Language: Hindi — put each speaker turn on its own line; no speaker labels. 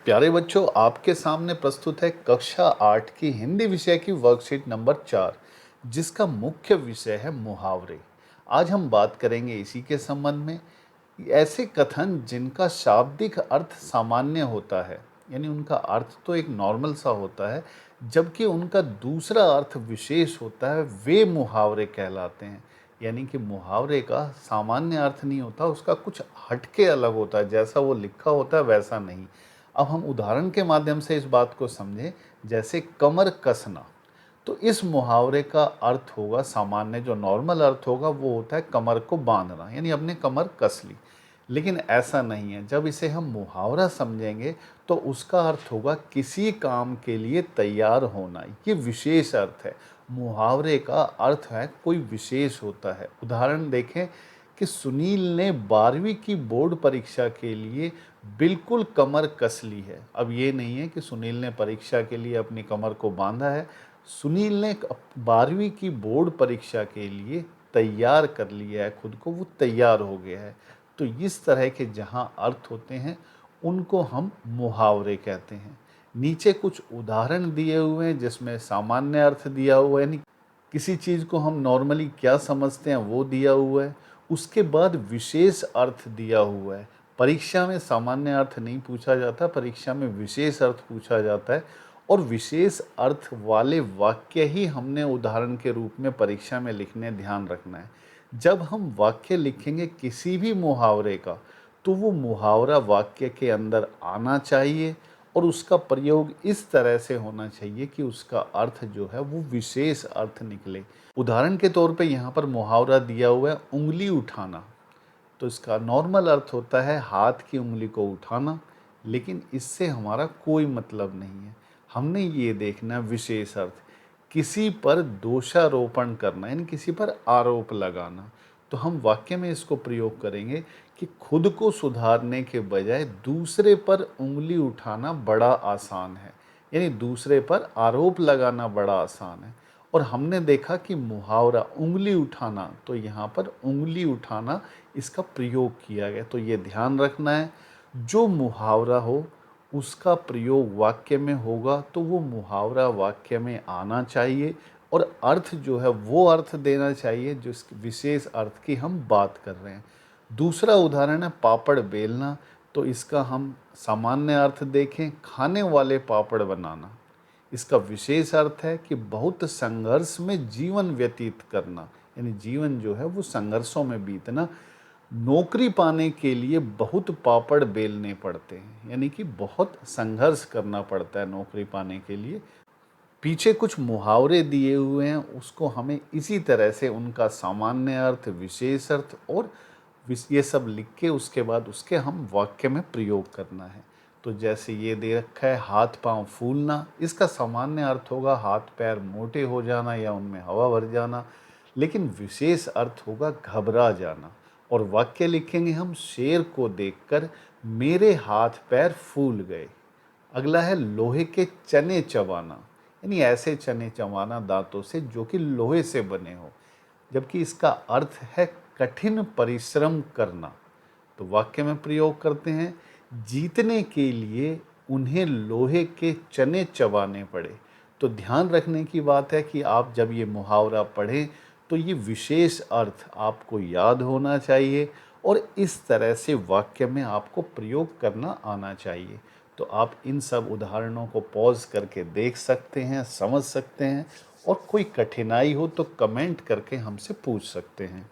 प्यारे बच्चों, आपके सामने प्रस्तुत है कक्षा 8 की हिंदी विषय की वर्कशीट नंबर 4, जिसका मुख्य विषय है मुहावरे। आज हम बात करेंगे इसी के संबंध में। ऐसे कथन जिनका शाब्दिक अर्थ सामान्य होता है, यानी उनका अर्थ तो एक नॉर्मल सा होता है, जबकि उनका दूसरा अर्थ विशेष होता है, वे मुहावरे कहलाते हैं। यानी कि मुहावरे का सामान्य अर्थ नहीं होता, उसका कुछ हटके अलग होता है, जैसा वो लिखा होता है वैसा नहीं। अब हम उदाहरण के माध्यम से इस बात को समझें, जैसे कमर कसना। तो इस मुहावरे का अर्थ होगा सामान्य, जो नॉर्मल अर्थ होगा वो होता है कमर को बांधना, यानी अपने कमर कस ली। लेकिन ऐसा नहीं है, जब इसे हम मुहावरा समझेंगे तो उसका अर्थ होगा किसी काम के लिए तैयार होना। ये विशेष अर्थ है। मुहावरे का अर्थ है कोई विशेष होता है। उदाहरण देखें कि सुनील ने 12वीं की बोर्ड परीक्षा के लिए बिल्कुल कमर कस ली है। अब ये नहीं है कि सुनील ने परीक्षा के लिए अपनी कमर को बांधा है। सुनील ने 12वीं की बोर्ड परीक्षा के लिए तैयार कर लिया है, खुद को वो तैयार हो गया है। तो इस तरह के जहाँ अर्थ होते हैं उनको हम मुहावरे कहते हैं। नीचे कुछ उदाहरण दिए हुए हैं जिसमें सामान्य अर्थ दिया हुआ है, यानी किसी चीज़ को हम नॉर्मली क्या समझते हैं वो दिया हुआ है। उसके बाद विशेष अर्थ दिया हुआ है। परीक्षा में सामान्य अर्थ नहीं पूछा जाता, परीक्षा में विशेष अर्थ पूछा जाता है। और विशेष अर्थ वाले वाक्य ही हमने उदाहरण के रूप में परीक्षा में लिखने ध्यान रखना है। जब हम वाक्य लिखेंगे किसी भी मुहावरे का, तो वो मुहावरा वाक्य के अंदर आना चाहिए और उसका प्रयोग इस तरह से होना चाहिए कि उसका अर्थ जो है वो विशेष अर्थ निकले। उदाहरण के तौर पे यहाँ पर मुहावरा दिया हुआ है उंगली उठाना। तो इसका नॉर्मल अर्थ होता है हाथ की उंगली को उठाना, लेकिन इससे हमारा कोई मतलब नहीं है। हमने ये देखना विशेष अर्थ, किसी पर दोषारोपण करना, यानी किसी पर आरोप लगाना। तो हम वाक्य में इसको प्रयोग करेंगे कि खुद को सुधारने के बजाय दूसरे पर उंगली उठाना बड़ा आसान है, यानी दूसरे पर आरोप लगाना बड़ा आसान है। और हमने देखा कि मुहावरा उंगली उठाना, तो यहाँ पर उंगली उठाना इसका प्रयोग किया गया। तो ये ध्यान रखना है, जो मुहावरा हो उसका प्रयोग वाक्य में होगा तो वो मुहावरा वाक्य में आना चाहिए और अर्थ जो है वो अर्थ देना चाहिए जिस विशेष अर्थ की हम बात कर रहे हैं। दूसरा उदाहरण है पापड़ बेलना। तो इसका हम सामान्य अर्थ देखें, खाने वाले पापड़ बनाना। इसका विशेष अर्थ है कि बहुत संघर्ष में जीवन व्यतीत करना, यानी जीवन जो है वो संघर्षों में बीतना। नौकरी पाने के लिए बहुत पापड़ बेलने पड़ते हैं, यानी कि बहुत संघर्ष करना पड़ता है नौकरी पाने के लिए। पीछे कुछ मुहावरे दिए हुए हैं, उसको हमें इसी तरह से उनका सामान्य अर्थ, विशेष अर्थ और ये सब लिख के उसके बाद उसके हम वाक्य में प्रयोग करना है। तो जैसे ये दे रखा है हाथ पांव फूलना, इसका सामान्य अर्थ होगा हाथ पैर मोटे हो जाना या उनमें हवा भर जाना, लेकिन विशेष अर्थ होगा घबरा जाना। और वाक्य लिखेंगे हम, शेर को देखकर मेरे हाथ पैर फूल गए। अगला है लोहे के चने चबाना, यानी ऐसे चने चबाना दांतों से जो कि लोहे से बने हो, जबकि इसका अर्थ है कठिन परिश्रम करना। तो वाक्य में प्रयोग करते हैं, जीतने के लिए उन्हें लोहे के चने चबाने पड़े। तो ध्यान रखने की बात है कि आप जब ये मुहावरा पढ़ें तो ये विशेष अर्थ आपको याद होना चाहिए और इस तरह से वाक्य में आपको प्रयोग करना आना चाहिए। तो आप इन सब उदाहरणों को पॉज करके देख सकते हैं, समझ सकते हैं, और कोई कठिनाई हो तो कमेंट करके हमसे पूछ सकते हैं।